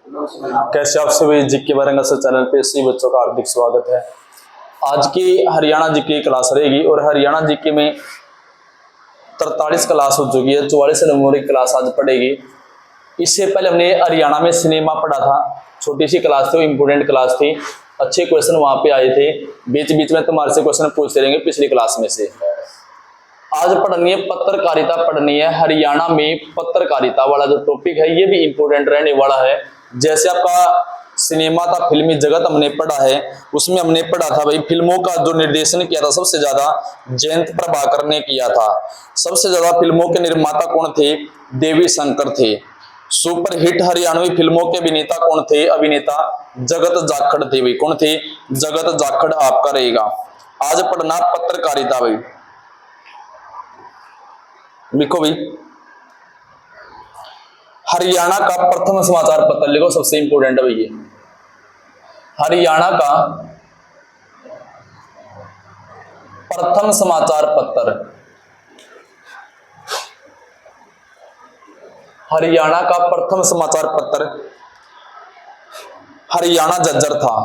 कैसे आप सभी जीके वारंगा से चैनल पे सभी बच्चों का हार्दिक स्वागत है। आज की हरियाणा जीके क्लास रहेगी और हरियाणा जीके में 43 क्लास हो चुकी है, 44 नंबर की क्लास आज पढ़ेगी। इससे पहले हमने हरियाणा में सिनेमा पढ़ा था, छोटी सी क्लास थी, इंपोर्टेंट क्लास थी, अच्छे क्वेश्चन वहां पे आए थे। बीच बीच में तुम्हारे से क्वेश्चन पूछते रहेंगे पिछली क्लास में से। आज पढ़नी है पत्रकारिता, पढ़नी है हरियाणा में पत्रकारिता वाला जो टॉपिक है ये भी इंपोर्टेंट रहने वाला है। जैसे आपका सिनेमा था, फिल्मी जगत हमने पढ़ा है, उसमें हमने पढ़ा था भाई फिल्मों का जो निर्देशन किया था सबसे ज्यादा जयंत प्रभाकर ने किया था। सबसे ज्यादा फिल्मों के निर्माता कौन थे? देवी शंकर थे। सुपरहिट हरियाणवी फिल्मों के अभिनेता कौन थे? अभिनेता जगत जाखड़ थे भाई। कौन थे? जगत जाखड़ आपका रहेगा। आज पढ़ना पत्रकारिता भाई, लिखो भाई हरियाणा का प्रथम समाचार पत्र लिखो, सबसे इंपोर्टेंट है भाई ये। हरियाणा का प्रथम समाचार पत्र, हरियाणा का प्रथम समाचार पत्र हरियाणा झज्जर था।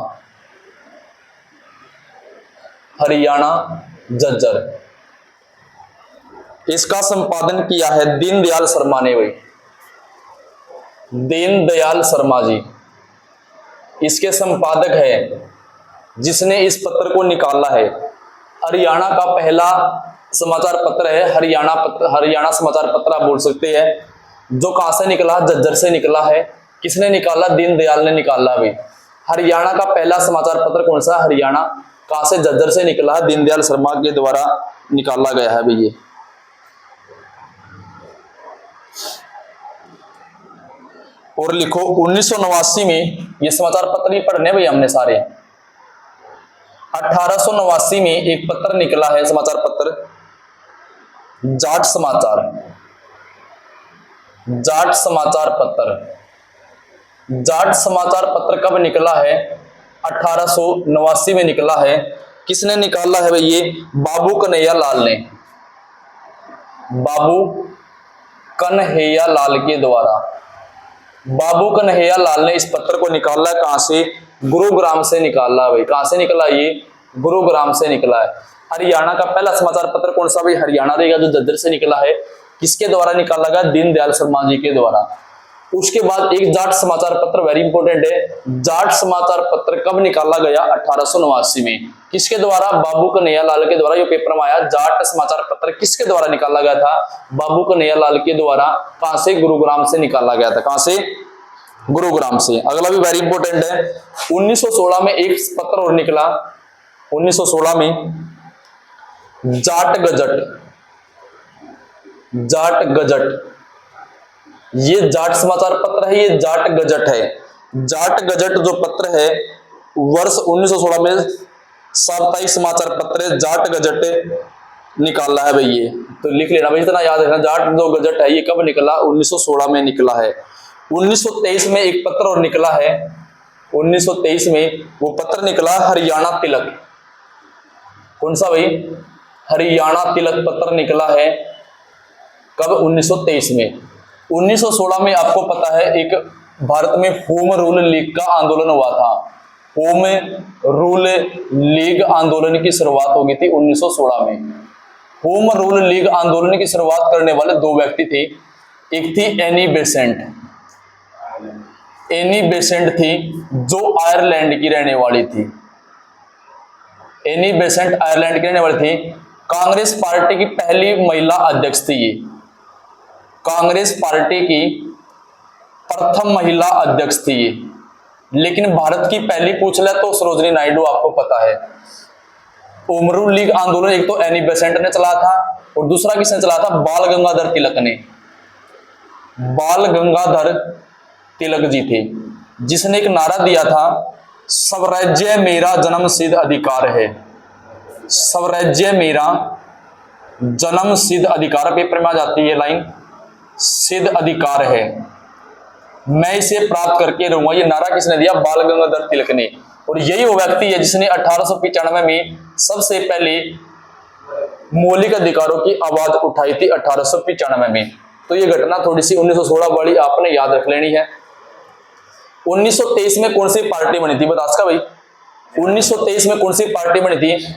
हरियाणा झज्जर। इसका संपादन किया है दीनदयाल शर्मा ने भाई, दीनदयाल शर्मा जी इसके संपादक है, जिसने इस पत्र को निकाला है। हरियाणा का पहला समाचार पत्र है हरियाणा समाचार पत्र आप बोल सकते हैं, जो कहां से निकला? झज्जर से निकला है। किसने निकाला? दीनदयाल ने निकाला भाई। हरियाणा का पहला समाचार पत्र कौन सा? हरियाणा कहां से? झज्जर से निकला है, दीनदयाल शर्मा के द्वारा निकाला गया है भाई ये। और लिखो 1989 में ये समाचार पत्र ही पढ़ने भाई हमने सारे। 1889 में एक पत्र निकला है, समाचार पत्र जाट समाचार। जाट समाचार पत्र, जाट समाचार पत्र कब निकला है? 1889 में निकला है। किसने निकाला है भाई ये? बाबू कन्हैया लाल ने, बाबू कन्हैया लाल के द्वारा। बाबू कन्हैया लाल ने इस पत्र को निकाला है। कहां से? गुरुग्राम से निकाला भाई। कहां से निकला ये? गुरुग्राम से निकला है। हरियाणा का पहला समाचार पत्र कौन सा भाई? हरियाणा रहेगा, जो झज्जर से निकला है। किसके द्वारा निकाला गया? दीनदयाल शर्मा जी के द्वारा। उसके बाद एक जाट समाचार पत्र, वेरी इंपोर्टेंट है। जाट समाचार पत्र कब निकाला गया? 1889 में। किसके द्वारा? बाबू कन्हैया लाल के द्वारा। ये पेपर में आया, जाट समाचार पत्र किसके द्वारा निकाला गया था? बाबू कन्हैया लाल के द्वारा। कहां से? गुरुग्राम से निकाला गया था। कहां से? गुरुग्राम से। अगला भी वेरी इंपोर्टेंट है। 1916 में एक पत्र और निकला, 1916 में जाट गजट। जाट गजट, ये जाट समाचार पत्र है, ये जाट गजट है। जाट गजट जो पत्र है वर्ष 1916 में साप्ताहिक समाचार पत्र है, जाट गजट निकाला है भाई ये। तो लिख लेना भाई, इतना याद रखना। जाट जो गजट है ये कब निकला? 1916 में निकला है। 1923 में एक पत्र और निकला है, 1923 में वो पत्र निकला हरियाणा तिलक। कौन सा भाई? हरियाणा तिलक पत्र निकला है। कब? 1923 में। 1916 में आपको पता है एक भारत में होम रूल लीग का आंदोलन हुआ था। होम रूल लीग आंदोलन की शुरुआत हो गई थी 1916 में। होम रूल लीग आंदोलन की शुरुआत करने वाले दो व्यक्ति थे। एक थी एनी बेसेंट, एनी बेसेंट थी जो आयरलैंड की रहने वाली थी। एनी बेसेंट आयरलैंड की रहने वाली थी। कांग्रेस पार्टी की पहली महिला अध्यक्ष थी ये। कांग्रेस पार्टी की प्रथम महिला अध्यक्ष थी ये। लेकिन भारत की पहली पूछ ले तो सरोजिनी नायडू, आपको पता है। होम रूल लीग आंदोलन एक तो एनी बेसेंट ने चला था और दूसरा किसने चला था? बाल गंगाधर तिलक ने। बाल गंगाधर तिलक जी थे, जिसने एक नारा दिया था, स्वराज्य मेरा जन्मसिद्ध अधिकार है। स्वराज्य मेरा जन्मसिद्ध अधिकार। पेपर में आ जाती है लाइन, सिद्ध अधिकार है, मैं इसे प्राप्त करके रहूंगा। ये नारा किसने दिया? बाल गंगाधर तिलक ने। और यही वो व्यक्ति है जिसने 1895 में सबसे पहले मौलिक अधिकारों की आवाज उठाई थी, 1895 में। तो ये घटना थोड़ी सी 1916 वाली आपने याद रख लेनी है। 1923 में कौन सी पार्टी बनी थी, बता इसका भाई। 1923 में कौन सी पार्टी बनी थी?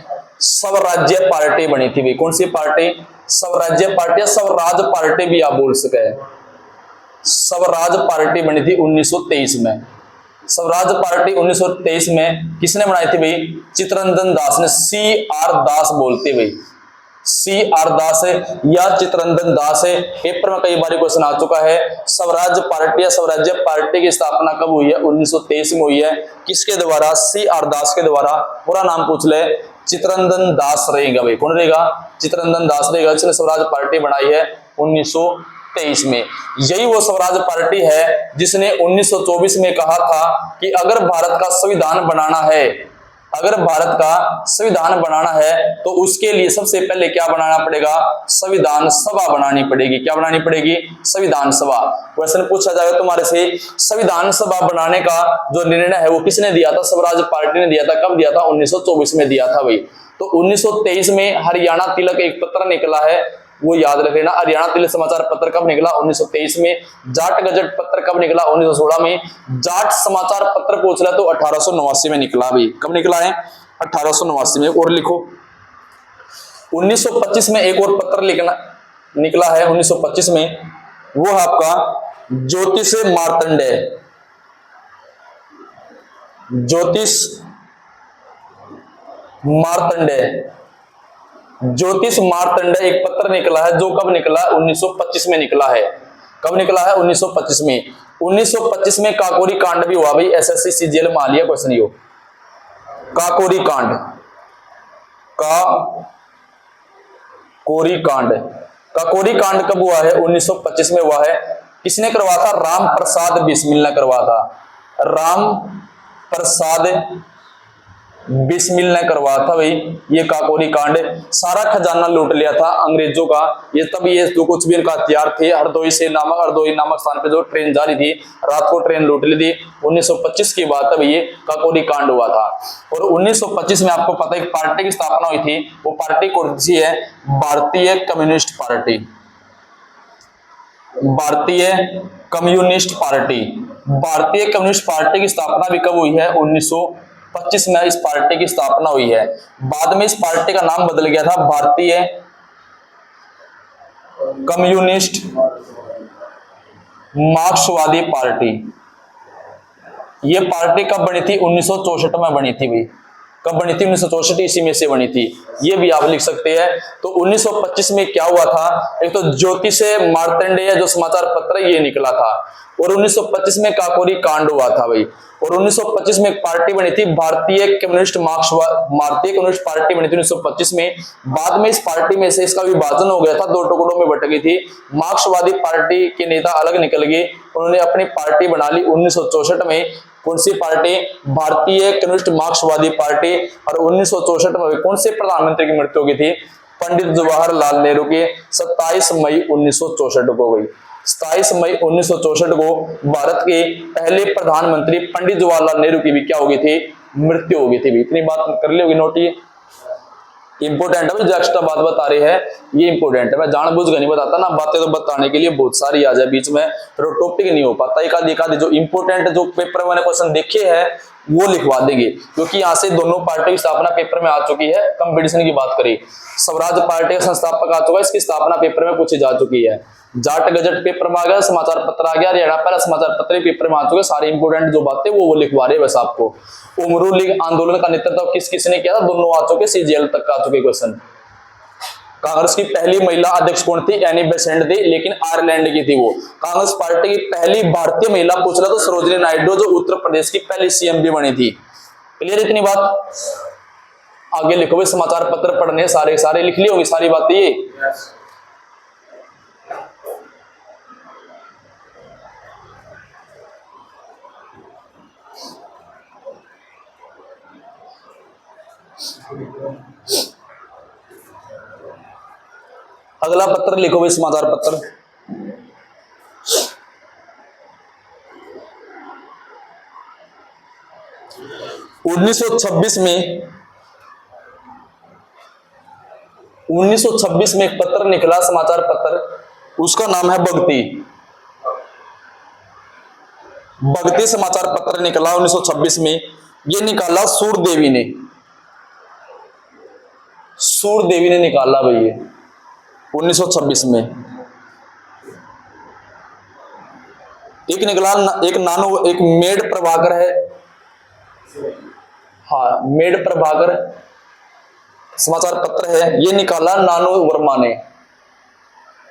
स्वराज्य पार्टी बनी थी भाई। कौन सी पार्टी? स्वराज्य पार्टी या स्वराज पार्टी भी आप बोल सके। स्वराज पार्टी बनी थी 1923 में। स्वराज पार्टी 1923 में किसने बनाई थी भाई? चित्तरंजन दास ने। CR दास बोलते भाई, CR दास है या चित्तरंजन दास है। पेपर में कई बार क्वेश्चन आ चुका है। स्वराज पार्टी या स्वराज्य पार्टी की स्थापना कब हुई है? 1923 में हुई है। किसके द्वारा? CR दास के द्वारा। पूरा नाम पूछ ले, चित्तरंजन दास रहेगा भाई। कौन रहेगा? चित्तरंजन दास रहेगा, जिसने स्वराज पार्टी बनाई है 1923 में। यही वो स्वराज पार्टी है जिसने 1924 में कहा था कि अगर भारत का संविधान बनाना है, अगर भारत का संविधान बनाना है तो उसके लिए सबसे पहले क्या बनाना पड़ेगा? संविधान सभा बनानी पड़ेगी। क्या बनानी पड़ेगी? संविधान सभा। क्वेश्चन पूछा जाएगा तुम्हारे से, संविधान सभा बनाने का जो निर्णय है वो किसने दिया था? स्वराज पार्टी ने दिया था। कब दिया था? 1924 में दिया था भाई। तो 1923 में हरियाणा तिलक एक पत्र निकला है, वो याद रख लेना। हरियाणा तिलक समाचार पत्र कब निकला? 1923 में। जाट गजट पत्र कब निकला? 1916 में। जाट समाचार पत्र पूछ रहा तो 1889 में निकला भाई। कब निकला है? 1889 में। और लिखो, 1925 में एक और पत्र निकला है 1925 में, वो है आपका ज्योतिष मार्तंडेय। ज्योतिष मार्तंडेय, ज्योतिष मार्तंडेय एक पत्र निकला है, जो कब निकला? 1925 में निकला है। कब निकला है? 1925 में। 1925 में काकोरी कांड भी हुआ भाई। SSC CGL में आ लिया क्वेश्चन यो, काकोरी कांड। काकोरी कांड, काकोरी कांड कब हुआ है? 1925 में हुआ है। किसने करवा था? राम प्रसाद बिस्मिल ने करवा था। राम प्रसाद बिस्मिल ने करवा था भाई ये काकोरी कांड। सारा खजाना लूट लिया था अंग्रेजों का। ये तब ये जो कुछ भी इनका हथियार थे, हरदोई नामक स्थान पे जो ट्रेन जा रही थी, रात को ट्रेन लूट ली थी। 1925 की बात है भाई, ये काकोरी कांड हुआ था। और 1925 में आपको पता है एक पार्टी की स्थापना हुई थी। वो पार्टी कौन सी है? भारतीय कम्युनिस्ट पार्टी। भारतीय कम्युनिस्ट पार्टी। भारतीय कम्युनिस्ट पार्टी की स्थापना भी कब हुई है? 1925 में इस पार्टी की स्थापना हुई है। बाद में इस पार्टी का नाम बदल गया था भारतीय कम्युनिस्ट मार्क्सवादी पार्टी। यह पार्टी कब बनी थी? 1964 में बनी थी भाई। कब बनी थी? 1964 इसी में से बनी थी। ये भी आप लिख सकते हैं। तो 1925 में क्या हुआ था? एक तो ज्योतिष मार्तंडेय जो समाचार पत्र ये निकला था, और 1925 में काकोरी कांड हुआ था भाई। और 1925 में एक पार्टी बनी थी भारतीय कम्युनिस्ट पार्टी बनी थी 1925 में। बाद में इस पार्टी में से इसका विभाजन हो गया था, दो टुकड़ों में बट गई थी। मार्क्सवादी पार्टी के नेता अलग निकल गए, उन्होंने अपनी पार्टी बना ली 1964 में। कौन सी पार्टी? भारतीय कम्युनिस्ट मार्क्सवादी पार्टी। और 1964 में कौन से प्रधानमंत्री की मृत्यु हो गई थी? पंडित जवाहरलाल नेहरू के 27 मई 1964 को गई। 27 मई 1964 को भारत के पहले प्रधानमंत्री पंडित जवाहरलाल नेहरू की भी क्या हो गई थी? मृत्यु हो गई थी। इतनी बात कर ली होगी नोट। ये इंपोर्टेंट है, जो एक्स्ट्रा बात बता रही है ये इंपोर्टेंट है। मैं जानबूझ कर नहीं बताता ना, बातें तो बताने के लिए बहुत सारी आ जाए बीच में, तो टॉपिक नहीं हो पाता। एक आधी जो इंपोर्टेंट जो पेपर में मैंने क्वेश्चन देखे हैं वो लिखवा देंगे, क्योंकि यहाँ से दोनों पार्टी की स्थापना पेपर में आ चुकी है। कंपटीशन की बात करें, स्वराज पार्टी का संस्थापक आ चुका है, इसकी स्थापना पेपर में पूछी जा चुकी है। जाट गजट पेपर में आ गया, समाचार पत्र आ गया, हरियाणा पहला समाचार पत्र पेपर में आ चुके। सारे इंपोर्टेंट जो बातें वो लिखवा रहे बस आपको। उमरू लीग आंदोलन का नेतृत्व किस किसने किया था? दोनों आ चुके, CGL तक आ चुके क्वेश्चन। कांग्रेस की पहली महिला अध्यक्ष कौन थी? एनी बेसेंट थी, लेकिन आयरलैंड की थी वो। कांग्रेस पार्टी की पहली भारतीय महिला पूछ रहा तो सरोजिनी नायडू, जो उत्तर प्रदेश की पहली CM भी बनी थी। क्लियर इतनी बात? आगे लिखो भाई, समाचार पत्र पढ़ने सारे लिख ली होगी सारी बातें ये। अगला पत्र लिखो भाई, समाचार पत्र। उन्नीस सौ छब्बीस में एक पत्र निकला, समाचार पत्र, उसका नाम है भक्ति। भक्ति समाचार पत्र निकला 1926 में, ये निकाला सूरदेवी ने, सूरदेवी ने निकाला भाई ये 1926 में। एक निकला एक नानो, एक मेड प्रभाकर है, हाँ मेड प्रभाकर समाचार पत्र है, ये निकाला नानो वर्मा ने,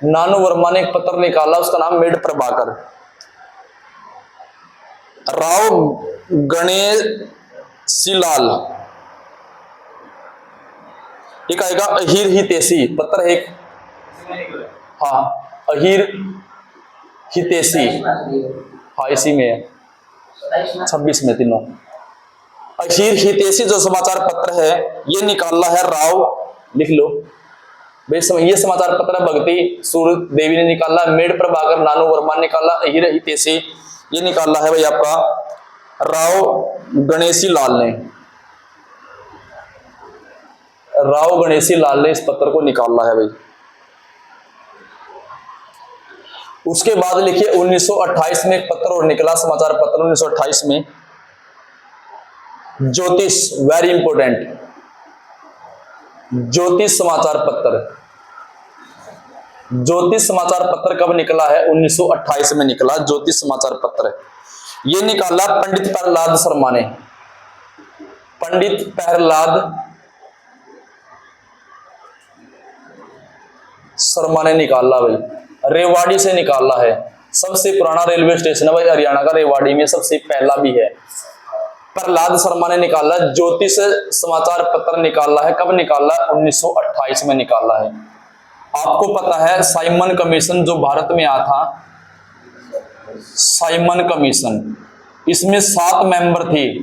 नानो वर्मा ने एक पत्र निकाला, उसका नाम मेड प्रभाकर। राव गणेशीलाल, एक आएगा अहीर हितैषी पत्र, एक हाँ अहीर हितैषी, हाँ इसी में है 26 में तीनों। अहीर हितैषी जो समाचार पत्र है ये निकाला है राव, लिख लो भाई, ये समाचार पत्र भक्ति सूरदेवी ने निकाला, मेड प्रभाकर नानो वर्मा ने निकाला, अहीर हितैषी ये निकाला है भाई आपका राव गणेशीलाल ने, राव गणेशीलाल ने इस पत्र को निकाला है भाई। उसके बाद लिखिए 1928 में एक पत्र और निकला, समाचार पत्र 1928 में, ज्योतिष, वेरी इंपोर्टेंट, ज्योतिष समाचार पत्र। ज्योतिष समाचार पत्र कब निकला है? 1928 में निकला ज्योतिष समाचार पत्र। ये निकाला पंडित प्रहलाद शर्मा ने, पंडित प्रहलाद शर्मा ने निकाला भाई, रेवाड़ी से निकाला है, सबसे पुराना रेलवे स्टेशन है भाई हरियाणा का, रेवाड़ी में सबसे पहला भी है। प्रहलाद शर्मा ने निकाला ज्योतिष समाचार पत्र, निकाला है कब निकाला? 1928 में निकाला है। आपको पता है साइमन कमीशन जो भारत में आया था, साइमन कमीशन, इसमें 7 मेंबर थे,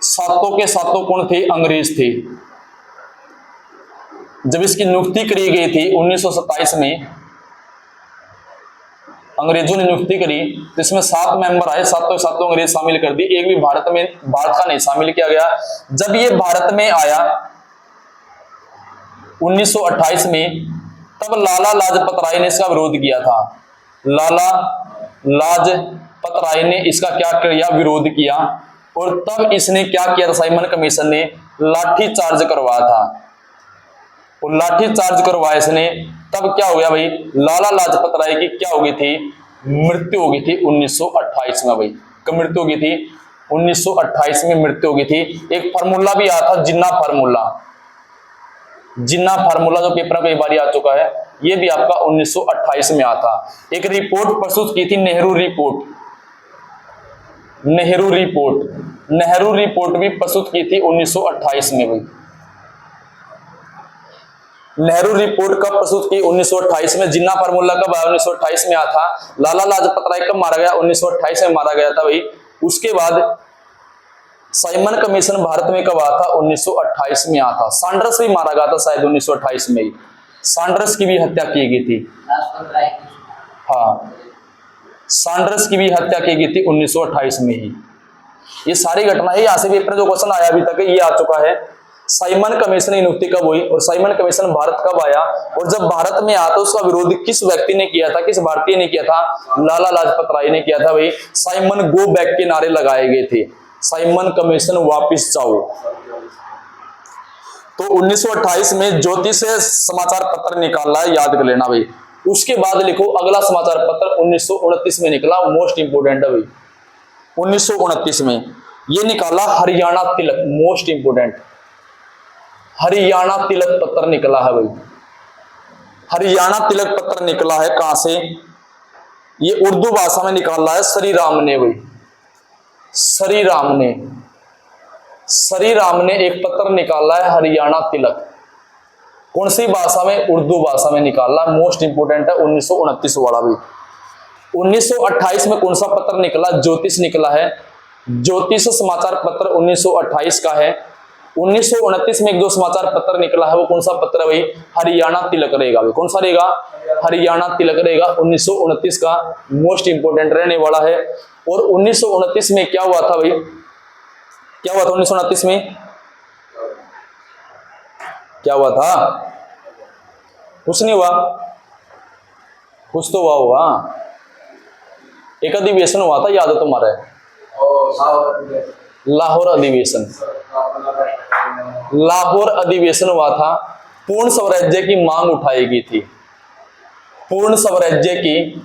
सातों के सातों कौन थे? अंग्रेज थे। जब इसकी नियुक्ति करी गई थी 1927 में, अंग्रेजों ने नियुक्ति करी तो इसमें 7 मेंबर आए, सातों सातों अंग्रेज शामिल कर दी, एक भी भारत का नहीं शामिल किया गया। जब ये भारत में आया 1928 में, तब लाला लाजपत राय ने इसका विरोध किया था। लाला लाजपत राय ने इसका क्या किया? विरोध किया। और तब इसने क्या किया था? साइमन कमीशन ने लाठी चार्ज करवाया था, और लाठी चार्ज करवाया इसने, तब क्या हो गया भाई? लाला लाजपत राय की क्या हो गई थी? मृत्यु हो गई थी 1928 में भाई। कब मृत्यु हो गई थी? 1928 में मृत्यु हो गई थी। एक फार्मूला भी आया था, जिन्ना फार्मूला, जिन्ना फार्मूला जो पेपर में कई बार आ चुका है, ये भी आपका 1928 में आता। एक रिपोर्ट प्रस्तुत की थी, Nehru report, Nehru report, Nehru report भी प्रस्तुत की थी 1928 में भाई। नेहरू रिपोर्ट कब प्रस्तुत की? 1928 में। जिन्ना फार्मूला कब आया? 1928 में आया था। लाला लाजपत राय कब मारा गया? 1928 में मारा गया था भाई। उसके बाद साइमन कमीशन भारत में कब आया था? 1928 में आया था। सैंडर्स भी मारा गया था शायद 1928 में ही, सैंडर्स की भी हत्या की गई थी। हाँ, सैंडर्स की भी हत्या की गई थी 1928 में ही। ये सारी घटना है, यहाँ से पेपर जो क्वेश्चन आया अभी तक ये आ चुका है। साइमन कमीशन की नियुक्ति कब हुई और साइमन कमीशन भारत कब आया, और जब भारत में आया तो उसका विरोध किस व्यक्ति ने किया था, किस भारतीय ने किया था? लाला लाजपत राय ने किया था भाई। साइमन गो बैक के नारे लगाए गए थे, साइमन कमीशन वापिस जाओ। तो 1928 में ज्योतिष समाचार पत्र निकाला है, याद कर लेना भाई। उसके बाद लिखो अगला समाचार पत्र 1929 में निकला, मोस्ट इंपोर्टेंट है भाई। 1929 में ये निकाला हरियाणा तिलक, मोस्ट इंपोर्टेंट, हरियाणा तिलक पत्र निकला है भाई। हरियाणा तिलक पत्र निकला है कहां से? ये उर्दू भाषा में निकाला है श्री राम ने भाई, श्री राम ने, श्री राम ने एक पत्र निकाला है हरियाणा तिलक। कौन सी भाषा में? उर्दू भाषा में निकाला, मोस्ट इंपोर्टेंट है 1929 वाला भी। 1928 में कौन सा पत्र निकला? ज्योतिष निकला है, ज्योतिष समाचार पत्र 1928 का है। 1929 में एक जो समाचार पत्र निकला है वो कौन सा पत्र है भाई? हरियाणा तिलक रहेगा भाई। कौन सा रहेगा? हरियाणा तिलक रहेगा, 1929 का, मोस्ट इंपोर्टेंट रहने वाला है। और 1929 में क्या हुआ था भाई? क्या हुआ था 1929 में? क्या हुआ था? कुछ नहीं हुआ, कुछ तो हुआ होगा। एक अधिवेशन हुआ था, याद है तुम्हारे? लाहौर अधिवेशन। लाहौर अधिवेशन हुआ था, पूर्ण स्वराज्य की मांग उठाई गई थी। पूर्ण स्वराज्य की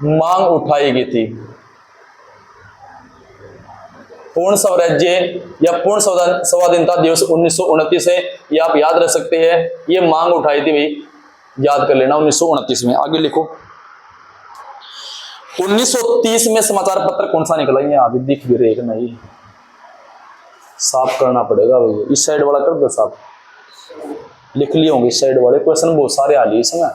मांग उठाई गई थी। पूर्ण स्वराज्य या पूर्ण स्वाधीनता दिवस 1929 है, ये आप याद रख सकते हैं। ये मांग उठाई थी भाई, याद कर लेना 1929 में। आगे लिखो 1930 में समाचार पत्र कौन सा निकला? ये अभी दिख भी रहे नहीं, साफ करना पड़ेगा भाई। इस साइड वाला कर दो साफ, लिख लिए होंगे इस साइड वाले। क्वेश्चन बहुत सारे आ लिए इसमें।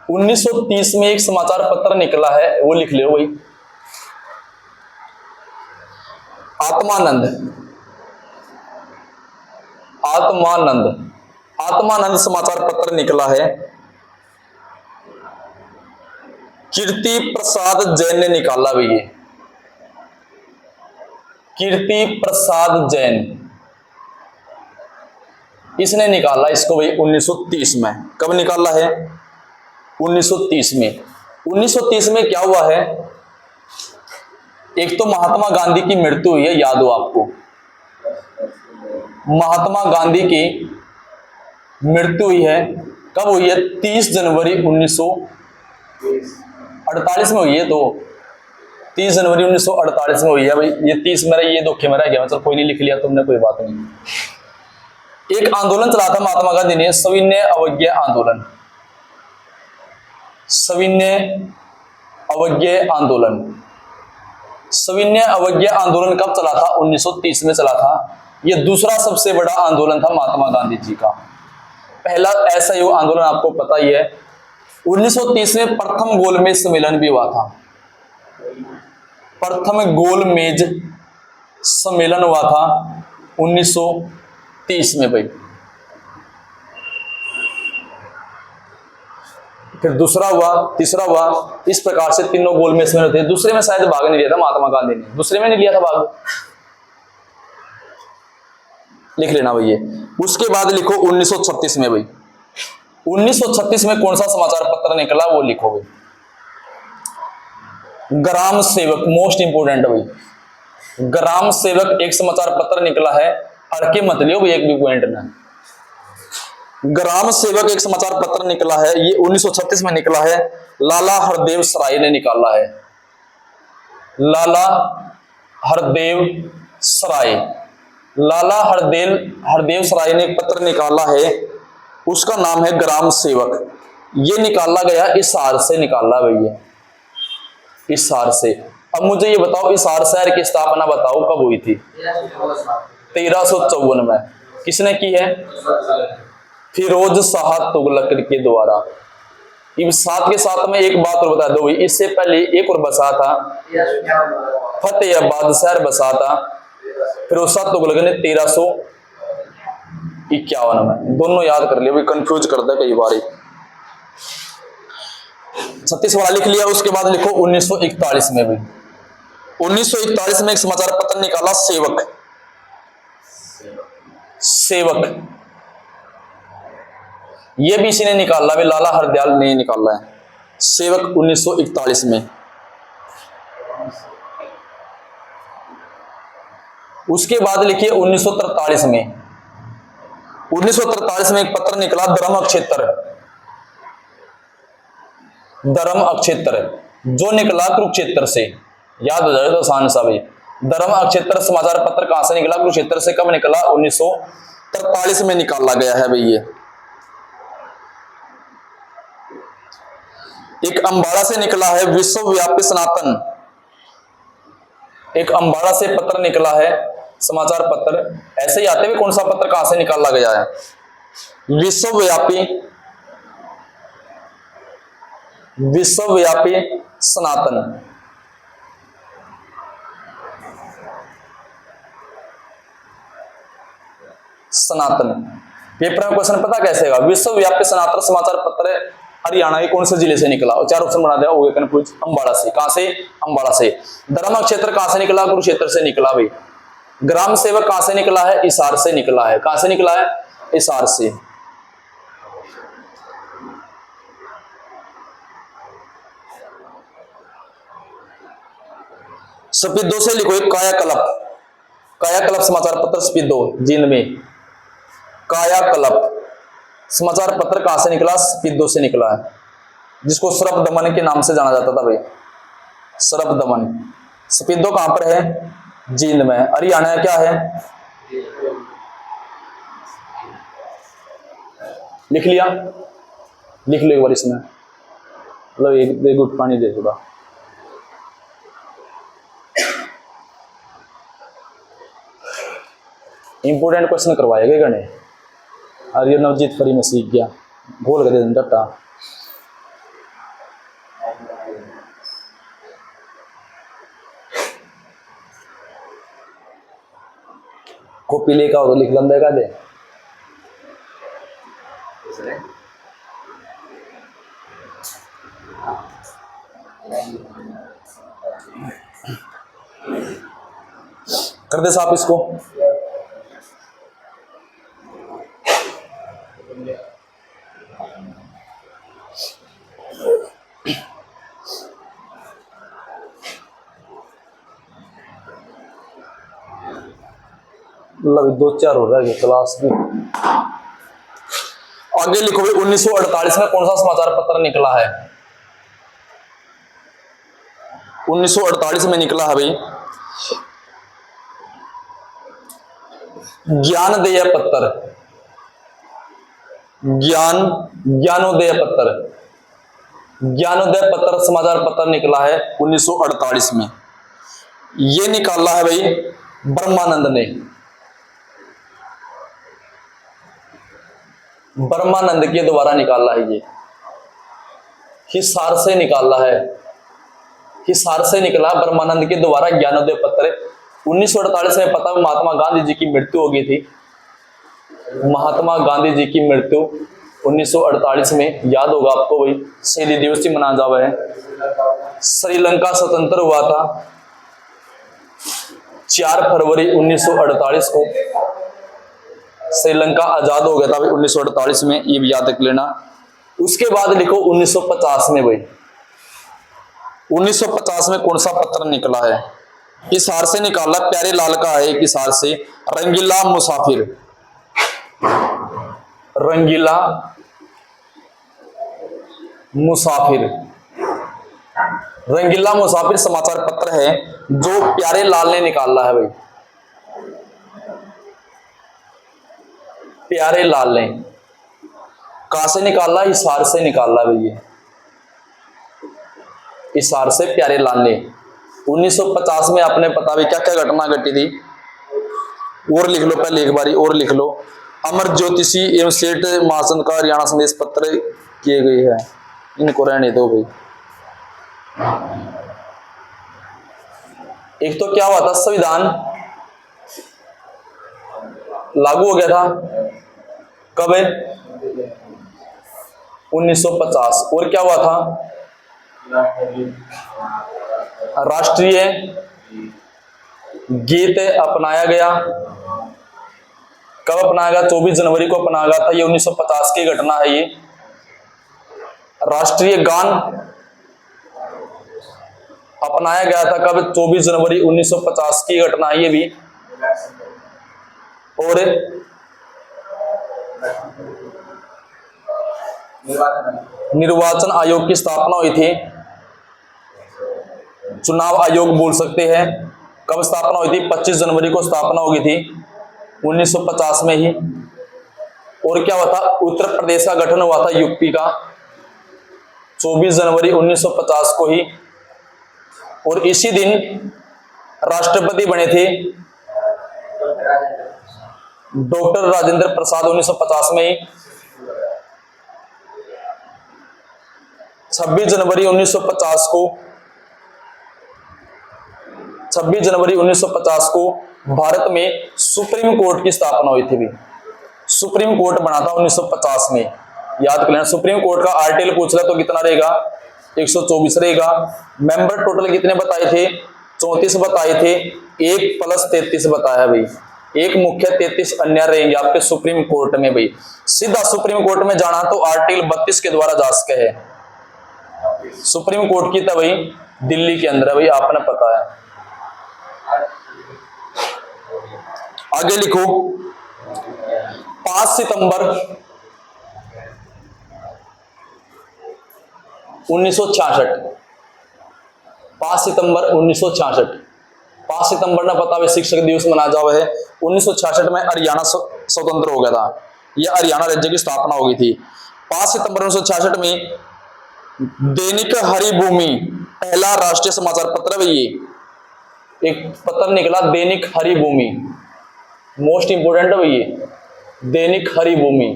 1930 में एक समाचार पत्र निकला है, वो लिख लो भाई। आत्मानंद। आत्मानंद आत्मानंद समाचार पत्र निकला है। कीर्ति प्रसाद जैन ने निकाला भाई ये। कीर्ति प्रसाद जैन, इसने निकाला इसको भाई 1930 में। कब निकाला है? 1930 में। 1930 में क्या हुआ है? एक तो महात्मा गांधी की मृत्यु हुई है, याद हो आपको? महात्मा गांधी की मृत्यु हुई है। कब हुई है? 30 जनवरी 1948 में हुई है। तो 30 जनवरी 1948 में हुई है भाई। ये 30 मेरा, ये धोखे में रह गया, मतलब कोई नहीं, लिख लिया तुमने, कोई बात नहीं। एक आंदोलन चला था महात्मा गांधी ने, सविनय अवज्ञा आंदोलन। सविनय अवज्ञा आंदोलन। सविनय अवज्ञा आंदोलन कब चला था? 1930 में चला था। यह दूसरा सबसे बड़ा आंदोलन था महात्मा गांधी जी का। पहला असहयोग आंदोलन आपको पता ही है। 1930 में प्रथम गोलमेज सम्मेलन भी हुआ था। प्रथम गोलमेज सम्मेलन हुआ था 1930 में भाई। फिर दूसरा हुआ, तीसरा हुआ, इस प्रकार से तीनों गोलमेज सम्मेलन थे। दूसरे में शायद भाग नहीं लिया था महात्मा गांधी ने, दूसरे में नहीं लिया था भाग, लिख लेना भाई ये। उसके बाद लिखो 1936 में भाई। 1936 में कौन सा समाचार पत्र निकला, वो लिखो भाई। ग्राम सेवक, मोस्ट इंपोर्टेंट भाई। ग्राम सेवक एक समाचार पत्र निकला है, अड़के मत लियो भाई एक भी पॉइंट ना। ग्राम सेवक एक समाचार पत्र निकला है, ये 1936 में निकला है। लाला हरदेव सराय ने निकाला है। लाला हरदेव सराय। लाला हरदेव सराय ने एक पत्र निकाला है, उसका नाम है ग्राम सेवक। ये निकाला गया हिसार से, निकाला भैया हिसार से। अब मुझे ये बताओ, हिसार शहर की स्थापना बताओ कब हुई थी? 1354 में। किसने की है? फिरोज शाह तुगलक के द्वारा। इस साथ के साथ में एक बात और बता दो भाई, इससे पहले एक और बसा था, फतेहाबाद शहर बसा था फिरोज शाह तुगलक ने 1351 में। दोनों याद कर लिया भाई, कंफ्यूज कर दे कई बार। 36 वाला लिख लिया। उसके बाद लिखो 1941 में भाई। 1941 में एक समाचार पत्र निकाला, सेवक। सेवक ये भी इसी ने निकाला भाई, लाला हरदयाल ने निकाला है सेवक 1941 में। उसके बाद लिखिए 1943 में। 1943 में एक पत्र निकला, धर्म अक्षेत्र। धर्म अक्षेत्र जो निकला कुरुक्षेत्र से, याद हो जाए तो आसान सा भाई। धर्म अक्षेत्र समाचार पत्र कहां से निकला? कुरुक्षेत्र से। कब निकला? 1943 में निकाला गया है भाई ये। एक अंबाड़ा से निकला है, विश्वव्यापी सनातन। एक अंबाड़ा से पत्र निकला है, समाचार पत्र। ऐसे ही आते हुए कौन सा पत्र कहां से निकाला गया है? विश्वव्यापी सनातन। सनातन पेपर में क्वेश्चन पता कैसे होगा? विश्वव्यापी सनातन समाचार पत्र हरियाणा के कौन से जिले से निकला? और 4 ऑप्शन बना दिया, हो गया कंफ्यूज। अंबाला से। कहां से? अंबाला से। धर्म क्षेत्र कहां से निकला? कुरुक्षेत्र से निकला भाई। ग्राम सेवक कहां से निकला है? हिसार से निकला है। कहां से निकला है? हिसार से। स्पीडो से लिखो एक कायाकल्प। कायाकल्प समाचार पत्र स्पीडो जींद में। कायाकल्प समाचार पत्र कहां से निकला? स्पीडो से निकला है, जिसको सरप दमन के नाम से जाना जाता था भाई, सरप दमन। स्पीडो कहां पर है? जींद में। हरियाणा क्या है? लिख लिया? लिख लो एक बार इसमें, मतलब एक गुट पानी दे थोड़ा। इंपोर्टेंट क्वेश्चन करवाएगा गणे। और ये नवजीत फरी में सीख गया, बोल के दे डटा। कॉपी लेकर आओ तो लिख लंबे का दे। कर दे साफ इसको। मतलब 2-4 हो रहा है क्लास में। आगे लिखो भाई 1948 में कौन सा समाचार पत्र निकला है? 1948 में निकला है भाई ज्ञानोदय पत्र। ज्ञानोदय पत्र। ज्ञानोदय पत्र समाचार पत्र निकला है 1948 में। ये निकाला है भाई ब्रह्मानंद ने। ब्रह्मानंद के द्वारा निकाला है ये। हिसार से निकाला है, हिसार से निकला ब्रह्मानंद के द्वारा ज्ञानोदय पत्र। 1948 में पता महात्मा गांधी जी की मृत्यु हो गई थी। महात्मा गांधी जी की मृत्यु 1948 में, याद होगा आपको, वही शहीदी दिवस ही मनाया जावा है। श्रीलंका स्वतंत्र हुआ था 4 फरवरी 1948 को। श्रीलंका आजाद हो गया था 1948 में, ये भी याद रख लेना। उसके बाद लिखो 1950 में भाई, 1950 में कौन सा पत्र निकला है? हिसार से निकाला, प्यारे लाल का है हिसार से, रंगीला मुसाफिर। रंगीला मुसाफिर। रंगीला मुसाफिर समाचार पत्र है जो प्यारे लाल ने निकाला है भाई। प्यारे लाल ने कहां से निकाला? हिसार से निकाला भैया, हिसार से प्यारे लाल ने। 1950 में आपने पता भी क्या क्या घटना घटी थी, और लिख लो पहले एक बारी, और लिख लो। अमर ज्योतिषी एवं सेठ महाचंद का हरियाणा संदेश पत्र किए गए हैं। इनको रहने दो भाई। एक तो क्या हुआ था, संविधान लागू हो गया था कब? 1950। और क्या हुआ था? राष्ट्रीय गीत अपनाया गया। कब अपनाया गया? 24 जनवरी को अपनाया गया था। ये 1950 की घटना है। ये राष्ट्रीय गान अपनाया गया था कब? 24 जनवरी 1950 की घटना है ये भी। और निर्वाचन आयोग की स्थापना हुई थी। चुनाव आयोग बोल सकते हैं। कब स्थापना हुई थी? 25 जनवरी को स्थापना हो गई थी 1950 में ही। और क्या हुआ था? उत्तर प्रदेश का गठन हुआ था, यूपी का, 24 जनवरी 1950 को ही। और इसी दिन राष्ट्रपति बने थे डॉक्टर राजेंद्र प्रसाद 1950 में ही। 26 जनवरी 1950 को 26 जनवरी 1950 को भारत में सुप्रीम कोर्ट की स्थापना हुई थी भी। सुप्रीम कोर्ट बना था 1950 में। याद कर लेना। सुप्रीम कोर्ट का आरटीएल पूछ रहा तो कितना रहेगा, 124 रहेगा। मेंबर टोटल कितने बताए थे, 34 बताए थे, 1 + 33 बताया है भाई। एक मुख्य 33 अन्य रहेंगे आपके सुप्रीम कोर्ट में भाई। सीधा सुप्रीम कोर्ट में जाना तो आर्टिकल 32 के द्वारा जा सके है। सुप्रीम कोर्ट की तो भाई दिल्ली के अंदर है भाई, आपने पता है। आगे लिखो 5 सितंबर 1966, 5 सितंबर 1966, 5 सितंबर ना पता है शिक्षक दिवस मनाया जावा है। 1966 में हरियाणा स्वतंत्र हो गया था, यह हरियाणा राज्य की स्थापना हो गई थी। 5 सितंबर 1966 में दैनिक हरिभूमि पहला राष्ट्रीय समाचार पत्र है। ये एक पत्र निकला दैनिक हरिभूमि, मोस्ट इंपोर्टेंट है ये दैनिक हरिभूमि।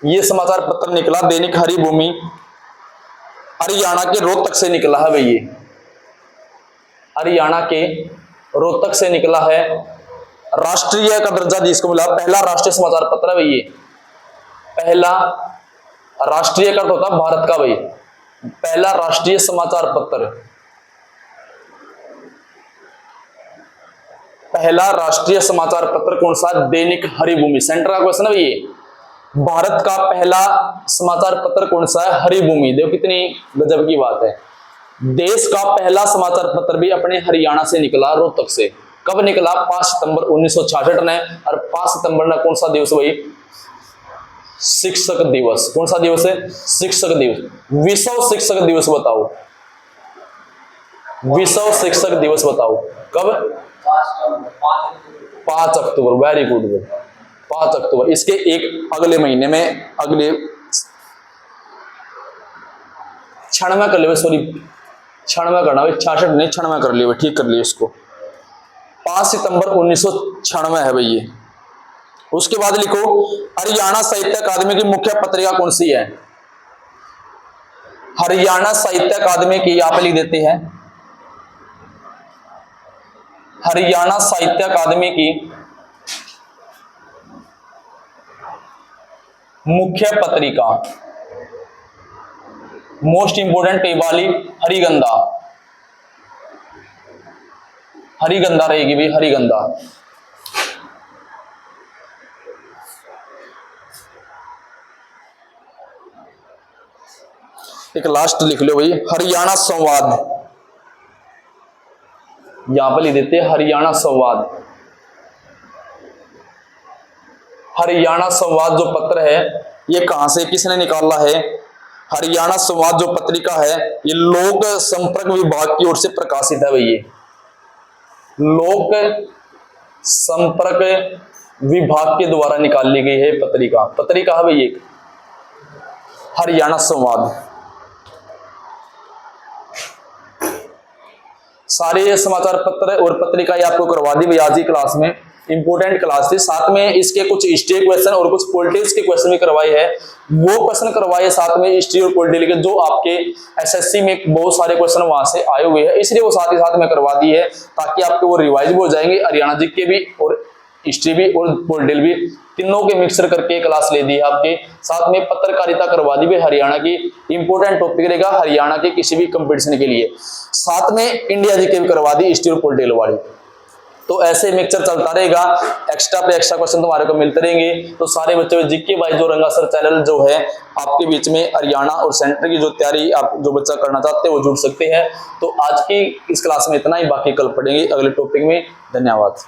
ये समाचार पत्र निकला दैनिक हरिभूमि, हरियाणा के रोहतक से निकला है भाई। ये हरियाणा के रोहतक से निकला है। राष्ट्रीय का दर्जा जिसको मिला, पहला राष्ट्रीय समाचार पत्र है भाई। ये पहला राष्ट्रीय का होता भारत का भाई, पहला राष्ट्रीय समाचार पत्र, पहला राष्ट्रीय समाचार पत्र कौन सा, दैनिक हरिभूमि। सेंटर का क्वेश्चन है भाई। ये भारत का पहला समाचार पत्र कौन सा है, हरिभूमि। देखो कितनी गजब की बात है। देश का पहला समाचार पत्र भी अपने हरियाणा से निकला, रोहतक से। कब निकला, 5 सितंबर 1966 ने। और 5 सितंबर ना कौन सा दिवस भाई, शिक्षक दिवस। कौन सा दिवस है, शिक्षक दिवस। विश्व शिक्षक दिवस बताओ, विश्व शिक्षक दिवस बताओ कब, 5 अक्टूबर। वेरी गुड, 5 अक्टूबर। इसके एक अगले महीने में, अगले क्षण में कर लियो, सॉरी क्षण में करना, 66 नहीं, क्षण में कर लियो, ठीक कर लियो इसको। 5 सितंबर 1996 है भाई ये। उसके बाद लिखो हरियाणा साहित्य अकादमी की मुख्य पत्रिका कौन सी है। हरियाणा साहित्य अकादमी की आप लिख देते हैं, हरियाणा साहित्य अकादमी की मुख्य पत्रिका, मोस्ट इंपोर्टेंट वाली हरिगंधा, हरिगंधा रहेगी भाई, हरिगंधा। एक लास्ट लिख लो भाई, हरियाणा संवाद, यहां पर लिख देते हैं हरियाणा संवाद। हरियाणा संवाद जो पत्र है ये कहां से, किसने निकाला है। हरियाणा संवाद जो पत्रिका है ये लोक संपर्क विभाग की ओर से प्रकाशित है भाई। ये लोक संपर्क विभाग के द्वारा निकाली गई है पत्रिका। पत्रिका है भाई एक हरियाणा संवाद। सारे समाचार पत्र और पत्रिका ये आपको करवा दी भाई आज की क्लास में। इंपोर्टेंट क्लास थी, साथ में इसके कुछ हिस्ट्री क्वेश्चन और कुछ पॉलिटिक्स के क्वेश्चन भी करवाए हैं। वो क्वेश्चन करवाए साथ में हिस्ट्री और पॉलिटिक्स के, जो आपके एसएससी में बहुत सारे क्वेश्चन वहां से आए हुए हैं, इसलिए वो साथ ही साथ में करवा दी है ताकि आपके वो रिवाइज भी हो जाएंगे। हरियाणा जी के भी और हिस्ट्री भी और पॉलिटिकल भी, तीनों के मिक्सर करके क्लास ले दी है आपके। साथ में पत्रकारिता करवा दी भाई, हरियाणा की इंपोर्टेंट टॉपिक रहेगा हरियाणा के किसी भी कंपटीशन के लिए। साथ में इंडिया जी के भी करवा दी हिस्ट्री और पॉलिटिकल वाली। तो ऐसे मिक्सचर चलता रहेगा, एक्स्ट्रा पे एक्स्ट्रा क्वेश्चन तुम्हारे को मिलते रहेंगे। तो सारे बच्चों जीके बाय जो रंगा सर चैनल जो है आपके बीच में हरियाणा और सेंटर की जो तैयारी आप जो बच्चा करना चाहते हैं वो जुड़ सकते हैं। तो आज की इस क्लास में इतना ही, बाकी कल पढ़ेंगे अगले टॉपिक में। धन्यवाद।